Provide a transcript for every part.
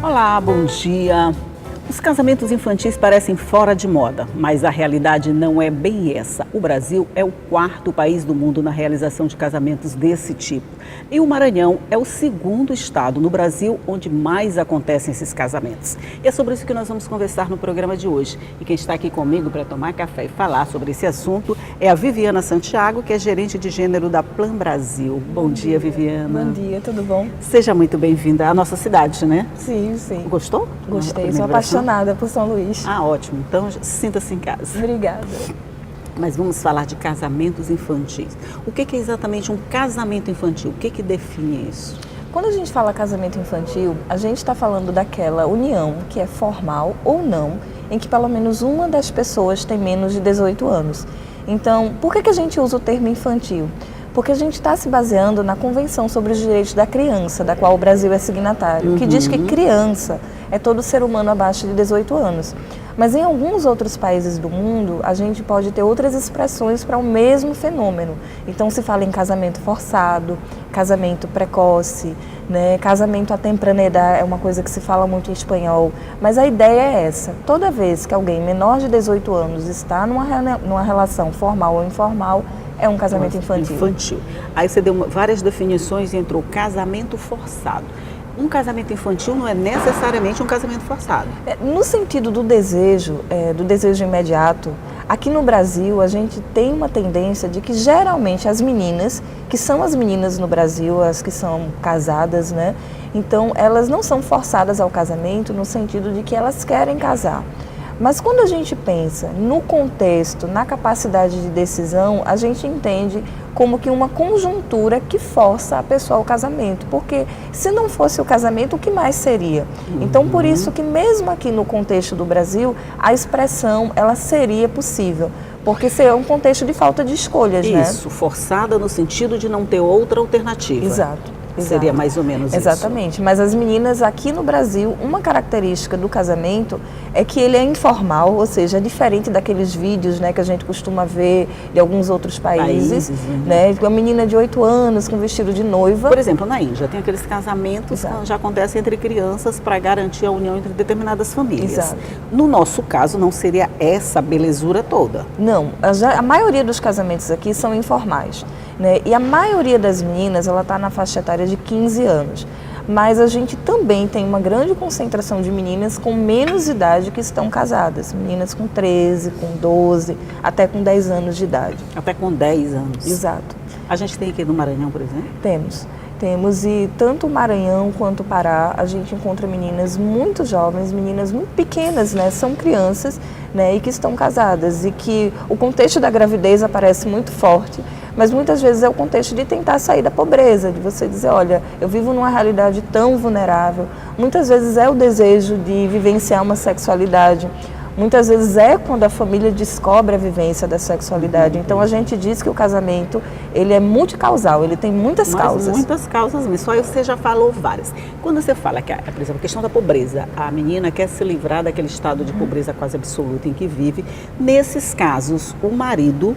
Olá, bom dia. Os casamentos infantis parecem fora de moda, mas a realidade não é bem essa. O Brasil é o quarto país do mundo na realização de casamentos desse tipo. E o Maranhão é o segundo estado no Brasil onde mais acontecem esses casamentos. E é sobre isso que nós vamos conversar no programa de hoje. E quem está aqui comigo para tomar café e falar sobre esse assunto é a Viviana Santiago, que é gerente de gênero da Plan Brasil. Bom dia, Viviana. Bom dia, tudo bom? Seja muito bem-vinda à nossa cidade, né? Sim, sim. Gostou? Gostei, sou apaixonada por São Luís. Ah, ótimo. Então, sinta-se em casa. Obrigada. Mas vamos falar de casamentos infantis. O que é exatamente um casamento infantil? O que define isso? Quando a gente fala casamento infantil, a gente está falando daquela união que é formal ou não, em que pelo menos uma das pessoas tem menos de 18 anos. Então, por que a gente usa o termo infantil? Porque a gente está se baseando na Convenção sobre os Direitos da Criança, da qual o Brasil é signatário, que diz que criança é todo ser humano abaixo de 18 anos. Mas em alguns outros países do mundo, a gente pode ter outras expressões para o mesmo fenômeno. Então se fala em casamento forçado, casamento precoce, né? Casamento à temprana idade é uma coisa que se fala muito em espanhol. Mas a ideia é essa: toda vez que alguém menor de 18 anos está numa relação formal ou informal, é um casamento infantil. Aí você deu várias definições entre o casamento forçado. Um casamento infantil não é necessariamente um casamento forçado. No sentido do desejo imediato, aqui no Brasil a gente tem uma tendência de que geralmente as meninas, que são as meninas no Brasil, as que são casadas, né? Então elas não são forçadas ao casamento no sentido de que elas querem casar. Mas quando a gente pensa no contexto, na capacidade de decisão, a gente entende como que uma conjuntura que força a pessoa ao casamento. Porque se não fosse o casamento, o que mais seria? Então, por isso que mesmo aqui no contexto do Brasil, a expressão ela seria possível. Porque seria um contexto de falta de escolhas, né? Isso, forçada no sentido de não ter outra alternativa. Exato. Seria mais ou menos isso. Exatamente, mas as meninas aqui no Brasil, uma característica do casamento é que ele é informal, ou seja, é diferente daqueles vídeos, né, que a gente costuma ver de alguns outros países, né, uma menina de 8 anos com vestido de noiva. Por exemplo, na Índia tem aqueles casamentos que já acontecem entre crianças para garantir a união entre determinadas famílias. Exato. No nosso caso, não seria essa belezura toda. Não, a maioria dos casamentos aqui são informais, né, e a maioria das meninas, ela está na faixa etária de 15 anos. Mas a gente também tem uma grande concentração de meninas com menos idade que estão casadas. Meninas com 13, com 12, até com 10 anos de idade. Até com 10 anos. Exato. A gente tem aqui no Maranhão, por exemplo? Temos, e tanto o Maranhão quanto o Pará, a gente encontra meninas muito jovens, meninas muito pequenas, né? São crianças, né? E que estão casadas, e que o contexto da gravidez aparece muito forte, mas muitas vezes é o contexto de tentar sair da pobreza, de você dizer, olha, eu vivo numa realidade tão vulnerável. Muitas vezes é o desejo de vivenciar uma sexualidade. Muitas vezes é quando a família descobre a vivência da sexualidade. Então a gente diz que o casamento, ele é multicausal, ele tem muitas causas. Muitas causas mesmo, só você já falou várias. Quando você fala que, por exemplo, a questão da pobreza, a menina quer se livrar daquele estado de pobreza quase absoluta em que vive, nesses casos o marido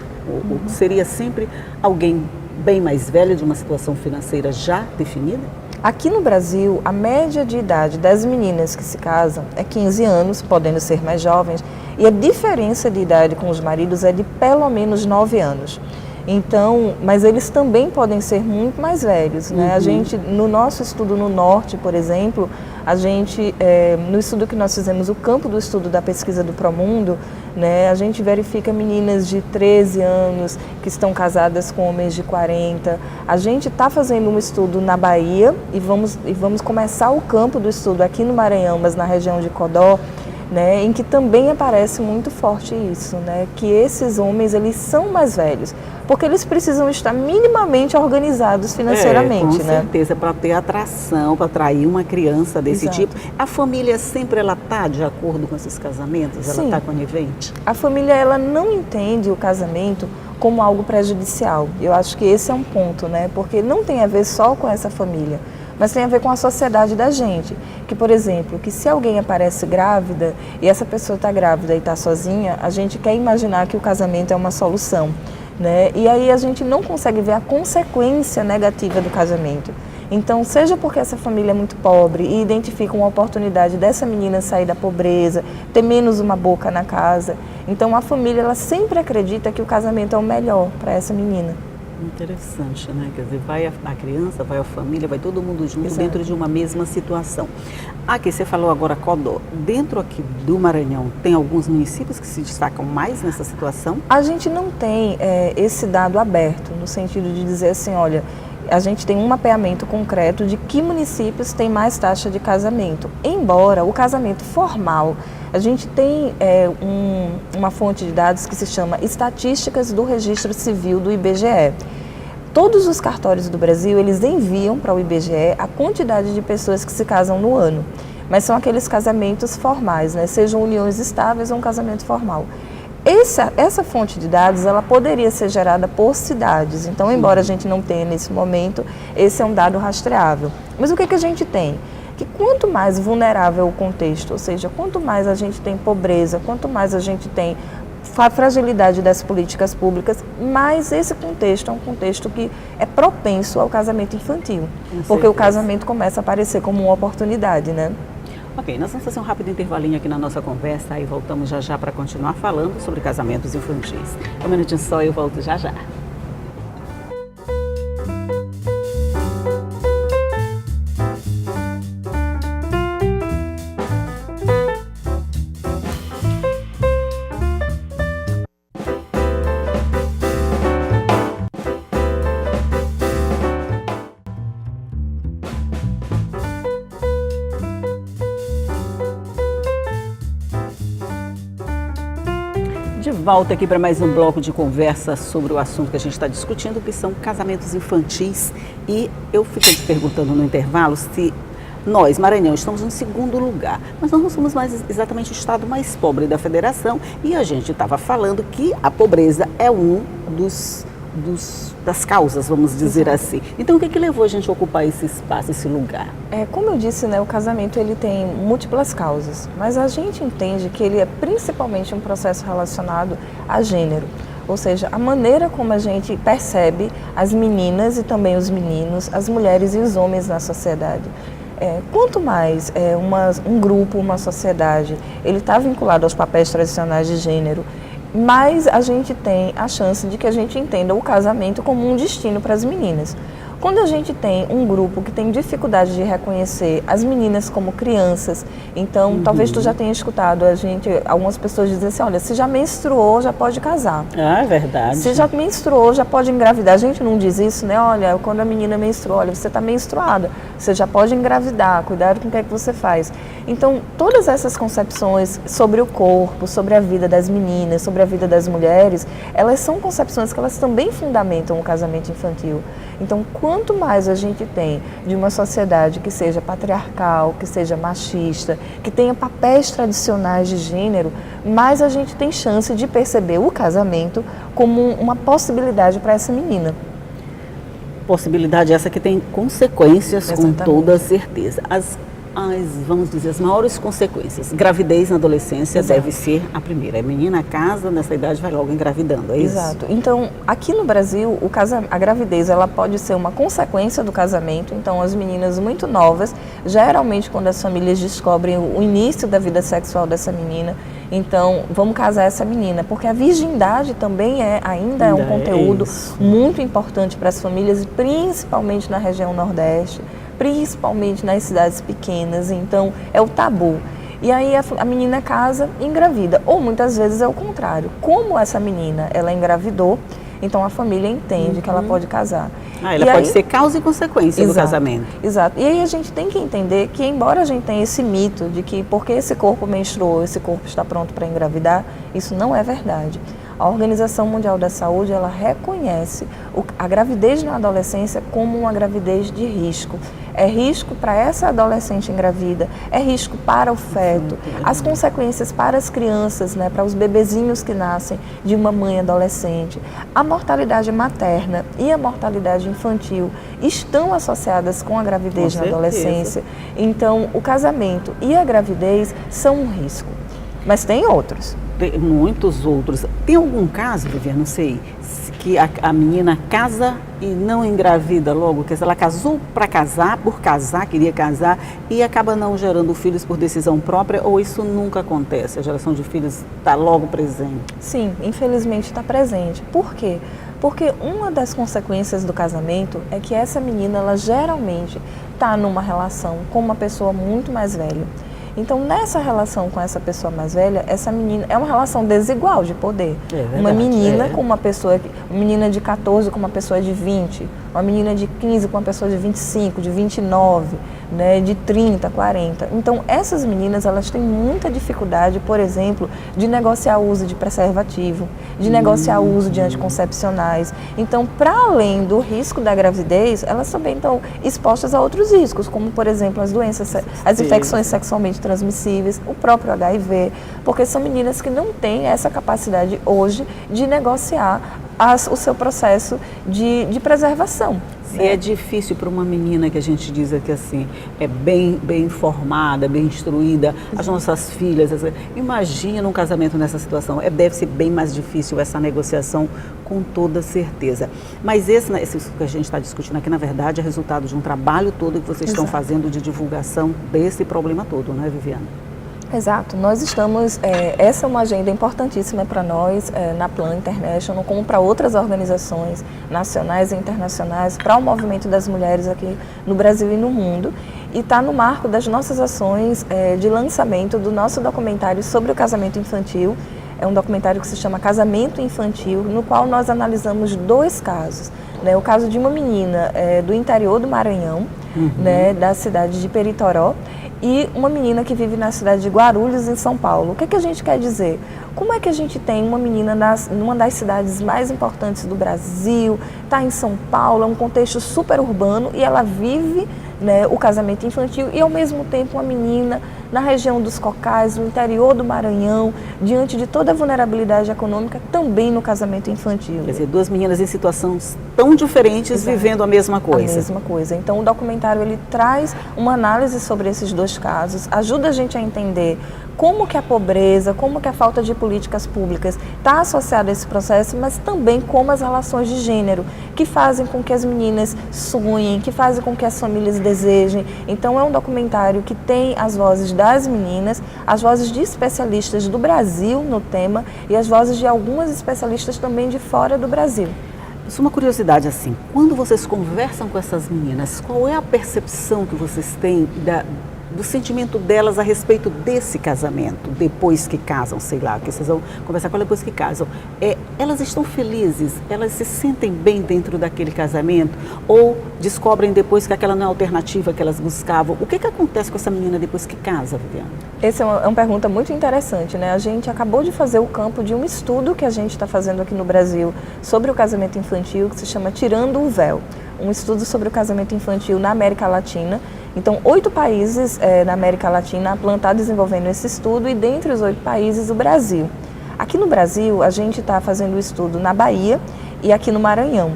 seria sempre alguém bem mais velho, de uma situação financeira já definida? Aqui no Brasil, a média de idade das meninas que se casam é 15 anos, podendo ser mais jovens, e a diferença de idade com os maridos é de pelo menos 9 anos. Então, mas eles também podem ser muito mais velhos, né? A gente, no nosso estudo no Norte, por exemplo, a gente, no estudo que nós fizemos, o campo do estudo da pesquisa do Promundo, né? A gente verifica meninas de 13 anos que estão casadas com homens de 40. A gente está fazendo um estudo na Bahia e vamos começar o campo do estudo aqui no Maranhão, mas na região de Codó, né, em que também aparece muito forte isso, né, que esses homens eles são mais velhos, porque eles precisam estar minimamente organizados financeiramente, com né? certeza, para ter atração, para atrair uma criança desse Exato. tipo. A família sempre ela está de acordo com esses casamentos? Ela está conivente? A família ela não entende o casamento como algo prejudicial. Eu acho que esse é um ponto, né, porque não tem a ver só com essa família, mas tem a ver com a sociedade da gente. Que, por exemplo, que se alguém aparece grávida e essa pessoa está grávida e está sozinha, a gente quer imaginar que o casamento é uma solução, né? E aí a gente não consegue ver a consequência negativa do casamento. Então, seja porque essa família é muito pobre e identifica uma oportunidade dessa menina sair da pobreza, ter menos uma boca na casa. Então, a família ela sempre acredita que o casamento é o melhor para essa menina. Interessante, né? Quer dizer, vai a criança, vai a família, vai todo mundo junto. Exato. Dentro de uma mesma situação. Aqui, você falou agora Codó. Dentro aqui do Maranhão, tem alguns municípios que se destacam mais nessa situação? A gente não tem esse dado aberto, no sentido de dizer assim, olha, a gente tem um mapeamento concreto de que municípios têm mais taxa de casamento. Embora o casamento formal, a gente tem uma fonte de dados que se chama Estatísticas do Registro Civil do IBGE. Todos os cartórios do Brasil, eles enviam para o IBGE a quantidade de pessoas que se casam no ano. Mas são aqueles casamentos formais, né? Sejam uniões estáveis ou um casamento formal. Essa fonte de dados, ela poderia ser gerada por cidades. Então, embora a gente não tenha nesse momento, esse é um dado rastreável. Mas o que a gente tem? Que quanto mais vulnerável o contexto, ou seja, quanto mais a gente tem pobreza, quanto mais a gente tem a fragilidade das políticas públicas, mais esse contexto é um contexto que é propenso ao casamento infantil. Porque o casamento começa a aparecer como uma oportunidade, né? Ok, nós vamos fazer um rápido intervalinho aqui na nossa conversa, aí voltamos já já para continuar falando sobre casamentos infantis. Um minutinho só, eu volto já já. De volta aqui para mais um bloco de conversa sobre o assunto que a gente está discutindo, que são casamentos infantis. E eu fiquei te perguntando no intervalo se nós, Maranhão, estamos em segundo lugar, mas nós não somos mais exatamente o estado mais pobre da federação. E a gente estava falando que a pobreza é um das causas, vamos dizer assim. Então, o que levou a gente a ocupar esse espaço, esse lugar? Como eu disse, né, o casamento ele tem múltiplas causas, mas a gente entende que ele é principalmente um processo relacionado a gênero. Ou seja, a maneira como a gente percebe as meninas e também os meninos, as mulheres e os homens na sociedade. Quanto mais um grupo, uma sociedade, ele está vinculado aos papéis tradicionais de gênero, mais a gente tem a chance de que a gente entenda o casamento como um destino para as meninas. Quando a gente tem um grupo que tem dificuldade de reconhecer as meninas como crianças, então talvez tu já tenha escutado algumas pessoas dizem assim, olha, se já menstruou, já pode casar. Ah, é verdade. Se já menstruou, já pode engravidar. A gente não diz isso, né? Olha, quando a menina menstruou, olha, você está menstruada, você já pode engravidar, cuidado com o que é que você faz. Então, todas essas concepções sobre o corpo, sobre a vida das meninas, sobre a vida das mulheres, elas são concepções que elas também fundamentam o casamento infantil. Então, quanto mais a gente tem de uma sociedade que seja patriarcal, que seja machista, que tenha papéis tradicionais de gênero, mais a gente tem chance de perceber o casamento como uma possibilidade para essa menina. Possibilidade essa que tem consequências. Exatamente. Com toda certeza. Vamos dizer, as maiores consequências. Gravidez na adolescência. Exato. Deve ser a primeira. A menina casa, nessa idade, vai logo engravidando, é isso? Exato. Então, aqui no Brasil, a gravidez ela pode ser uma consequência do casamento. Então, as meninas muito novas, geralmente quando as famílias descobrem o início da vida sexual dessa menina, então, vamos casar essa menina, porque a virgindade também ainda é um conteúdo muito importante para as famílias, principalmente na região Nordeste, principalmente nas cidades pequenas, então é o tabu. E aí a menina casa e engravida, ou muitas vezes é o contrário. Como essa menina, ela engravidou, então a família entende que ela pode casar. Ela pode ser causa e consequência do casamento. Exato. E aí a gente tem que entender que, embora a gente tenha esse mito de que porque esse corpo menstruou, esse corpo está pronto para engravidar, isso não é verdade. A Organização Mundial da Saúde, ela reconhece a gravidez na adolescência como uma gravidez de risco. É risco para essa adolescente engravida, é risco para o feto, as consequências para as crianças, né, para os bebezinhos que nascem de uma mãe adolescente. A mortalidade materna e a mortalidade infantil estão associadas com a gravidez na adolescência. Então, o casamento e a gravidez são um risco, mas tem outros. Muitos outros. Tem algum caso, Viviane, não sei, que a menina casa e não engravida logo, quer dizer, ela casou para casar, por casar, queria casar e acaba não gerando filhos por decisão própria, ou isso nunca acontece? A geração de filhos está logo presente? Sim, infelizmente está presente. Por quê? Porque uma das consequências do casamento é que essa menina, ela geralmente está numa relação com uma pessoa muito mais velha. Então, nessa relação com essa pessoa mais velha, essa menina é uma relação desigual de poder. Verdade, uma menina com uma menina de 14 com uma pessoa de 20, uma menina de 15 com uma pessoa de 25, de 29, né, de 30, 40. Então, essas meninas, elas têm muita dificuldade, por exemplo, de negociar o uso de preservativo, de negociar o uso de anticoncepcionais. Então, para além do risco da gravidez, elas também estão expostas a outros riscos, como, por exemplo, as doenças, as infecções sexualmente transmissíveis, o próprio HIV, porque são meninas que não têm essa capacidade hoje de negociar o seu processo de preservação. Se é difícil para uma menina que a gente diz aqui assim, é bem informada, bem instruída, as nossas filhas, imagina um casamento nessa situação, deve ser bem mais difícil essa negociação, com toda certeza. Mas esse que a gente está discutindo aqui, na verdade, é resultado de um trabalho todo que vocês estão fazendo de divulgação desse problema todo, não é, Viviane? Exato, nós estamos, essa é uma agenda importantíssima para nós na Plan International, como para outras organizações nacionais e internacionais, para o movimento das mulheres aqui no Brasil e no mundo, e está no marco das nossas ações de lançamento do nosso documentário sobre o casamento infantil. É um documentário que se chama Casamento Infantil, no qual nós analisamos 2 casos, né? O caso de uma menina do interior do Maranhão, né, da cidade de Peritoró, e uma menina que vive na cidade de Guarulhos, em São Paulo. O que é que a gente quer dizer? Como é que a gente tem uma menina numa das cidades mais importantes do Brasil, está em São Paulo, é um contexto super urbano, e ela vive, né, o casamento infantil, e ao mesmo tempo uma menina na região dos Cocais, no interior do Maranhão, diante de toda a vulnerabilidade econômica, também no casamento infantil. Quer dizer, 2 meninas em situações tão diferentes, vivendo a mesma coisa. A mesma coisa. Então, o documentário, ele traz uma análise sobre esses 2 casos, ajuda a gente a entender como que a pobreza, como que a falta de políticas públicas está associada a esse processo, mas também como as relações de gênero, que fazem com que as meninas sonhem, que fazem com que as famílias desejem. Então, é um documentário que tem as vozes das meninas, as vozes de especialistas do Brasil no tema e as vozes de algumas especialistas também de fora do Brasil. Isso é uma curiosidade, assim, quando vocês conversam com essas meninas, qual é a percepção que vocês têm do sentimento delas a respeito desse casamento, depois que casam, sei lá, que vocês vão conversar com elas depois que casam? Elas estão felizes? Elas se sentem bem dentro daquele casamento? Ou descobrem depois que aquela não é a alternativa que elas buscavam? O que acontece com essa menina depois que casa, Viviane? Essa é uma pergunta muito interessante, né? A gente acabou de fazer o campo de um estudo que a gente está fazendo aqui no Brasil sobre o casamento infantil, que se chama Tirando o Véu. Um estudo sobre o casamento infantil na América Latina. Então, 8 países na América Latina, a Plan está desenvolvendo esse estudo, e dentre os 8 países, o Brasil. Aqui no Brasil, a gente está fazendo o estudo na Bahia e aqui no Maranhão.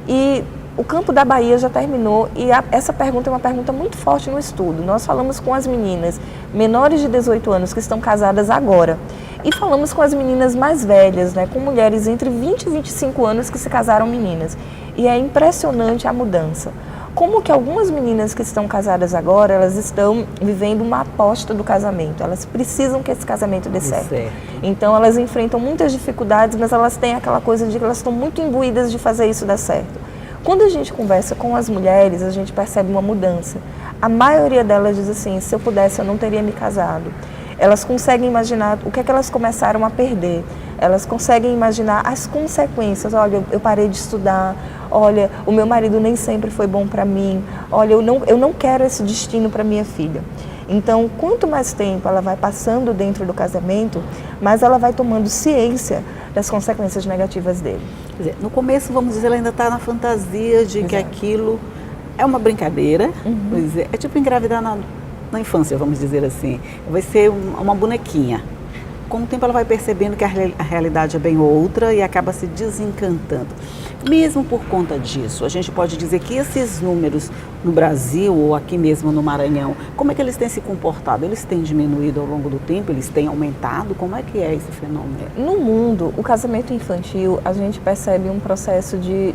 E o campo da Bahia já terminou, e essa pergunta é uma pergunta muito forte no estudo. Nós falamos com as meninas menores de 18 anos que estão casadas agora, e falamos com as meninas mais velhas, né, com mulheres entre 20 e 25 anos que se casaram meninas. E é impressionante a mudança. Como que algumas meninas que estão casadas agora, elas estão vivendo uma aposta do casamento. Elas precisam que esse casamento dê certo. Então, elas enfrentam muitas dificuldades, mas elas têm aquela coisa de que elas estão muito imbuídas de fazer isso dar certo. Quando a gente conversa com as mulheres, a gente percebe uma mudança. A maioria delas diz assim, se eu pudesse, eu não teria me casado. Elas conseguem imaginar o que é que elas começaram a perder. Elas conseguem imaginar as consequências. Olha, eu parei de estudar. Olha, o meu marido nem sempre foi bom para mim. Olha, eu não quero esse destino para minha filha. Então, quanto mais tempo ela vai passando dentro do casamento, mais ela vai tomando ciência das consequências negativas dele. Quer dizer, no começo, vamos dizer, ela ainda está na fantasia de que aquilo é uma brincadeira. Pois é tipo engravidar na infância, vamos dizer assim. Vai ser uma bonequinha. com o tempo ela vai percebendo que a realidade é bem outra e acaba se desencantando. Mesmo por conta disso, a gente pode dizer que esses números no Brasil ou aqui mesmo no Maranhão, como é que eles têm se comportado? Eles têm diminuído ao longo do tempo? Eles têm aumentado? Como é que é esse fenômeno? No mundo, o casamento infantil, a gente percebe um processo de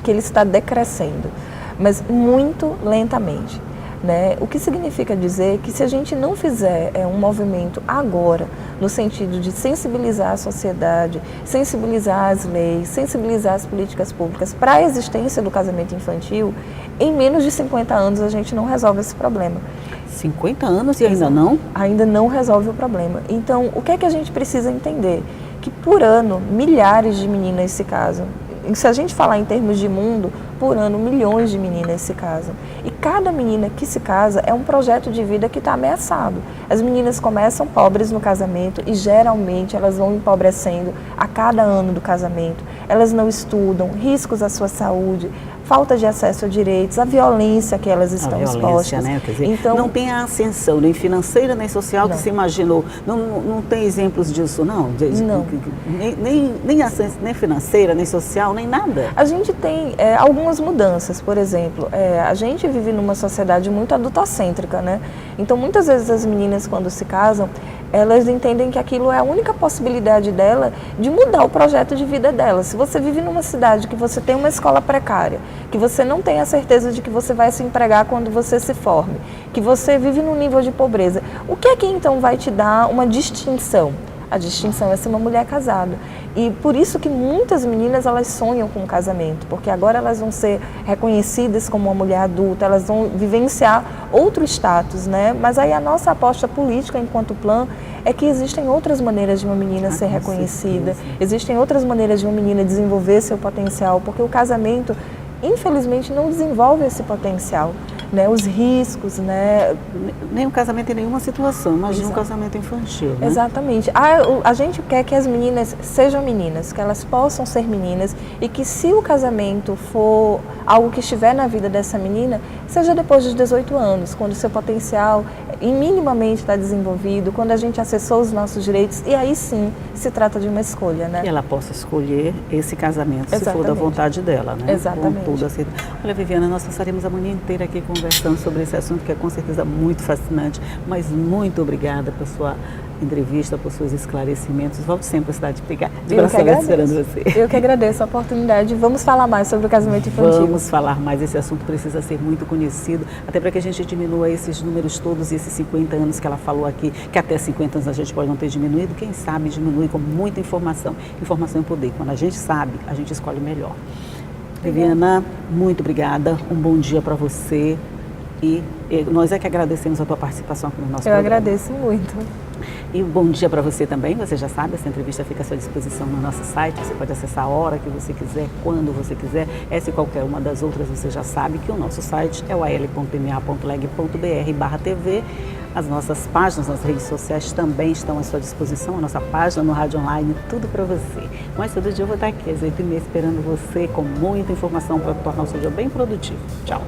que ele está decrescendo, mas muito lentamente. Né? O que significa dizer que se a gente não fizer um movimento agora, no sentido de sensibilizar a sociedade, sensibilizar as leis, sensibilizar as políticas públicas para a existência do casamento infantil, em menos de 50 anos a gente não resolve esse problema. 50 anos e ainda não? Ainda não resolve o problema. Então, o que é que a gente precisa entender? Que por ano, milhares de meninas se casam. Se a gente falar em termos de mundo, por ano, milhões de meninas se casam. E cada menina que se casa é um projeto de vida que está ameaçado. As meninas começam pobres no casamento e geralmente elas vão empobrecendo a cada ano do casamento. Elas não estudam, riscos à sua saúde, falta de acesso a direitos, a violência que elas estão expostas. Né? Quer dizer, então, não tem a ascensão nem financeira nem social que se imaginou. Não tem exemplos disso, não? Não. Nem financeira, nem social, nem nada. A gente tem algumas mudanças, por exemplo, a gente vive numa sociedade muito adultocêntrica, né? Então, muitas vezes as meninas, quando se casam, elas entendem que aquilo é a única possibilidade dela de mudar o projeto de vida dela. Se você vive numa cidade que você tem uma escola precária, que você não tem a certeza de que você vai se empregar quando você se forme, que você vive num nível de pobreza, o que é que então vai te dar uma distinção? A distinção é ser uma mulher casada. E por isso que muitas meninas elas sonham com o casamento, porque agora elas vão ser reconhecidas como uma mulher adulta, elas vão vivenciar outro status, né? Mas aí a nossa aposta política enquanto PLAN é que existem outras maneiras de uma menina ser reconhecida, existem outras maneiras de uma menina desenvolver seu potencial, porque o casamento, infelizmente, não desenvolve esse potencial. Né, os riscos, né? Nem o casamento em nenhuma situação, imagina um casamento infantil, né? Exatamente. A gente quer que as meninas sejam meninas, que elas possam ser meninas e que se o casamento for algo que estiver na vida dessa menina, seja depois dos 18 anos, quando o seu potencial minimamente está desenvolvido, quando a gente acessou os nossos direitos, e aí sim se trata de uma escolha, né? Que ela possa escolher esse casamento, se for da vontade dela, né? Exatamente. Com tudo assim. Olha, Viviana, nós passaremos a manhã inteira aqui conversando sobre esse assunto, que é com certeza muito fascinante, mas muito obrigada por sua entrevista, por seus esclarecimentos. Volte sempre à cidade de Barcelona esperando você. Eu que agradeço a oportunidade. Vamos falar mais sobre o casamento infantil. Vamos falar mais. Esse assunto precisa ser muito conhecido, até para que a gente diminua esses números todos e esses 50 anos que ela falou aqui, que até 50 anos a gente pode não ter diminuído. Quem sabe diminui com muita informação. Informação é poder. Quando a gente sabe, a gente escolhe melhor. Viviana, muito obrigada. Um bom dia para você. E nós é que agradecemos a tua participação aqui no nosso programa. Eu agradeço muito. E um bom dia para você também. Você já sabe, essa entrevista fica à sua disposição no nosso site. Você pode acessar a hora que você quiser, quando você quiser. Essa e qualquer uma das outras, você já sabe que o nosso site é o al.ma.leg.br/tv. As nossas páginas nas redes sociais também estão à sua disposição. A nossa página no Rádio Online, tudo para você. Mas todo dia eu vou estar aqui às 8h30 esperando você com muita informação para tornar o seu dia bem produtivo. Tchau.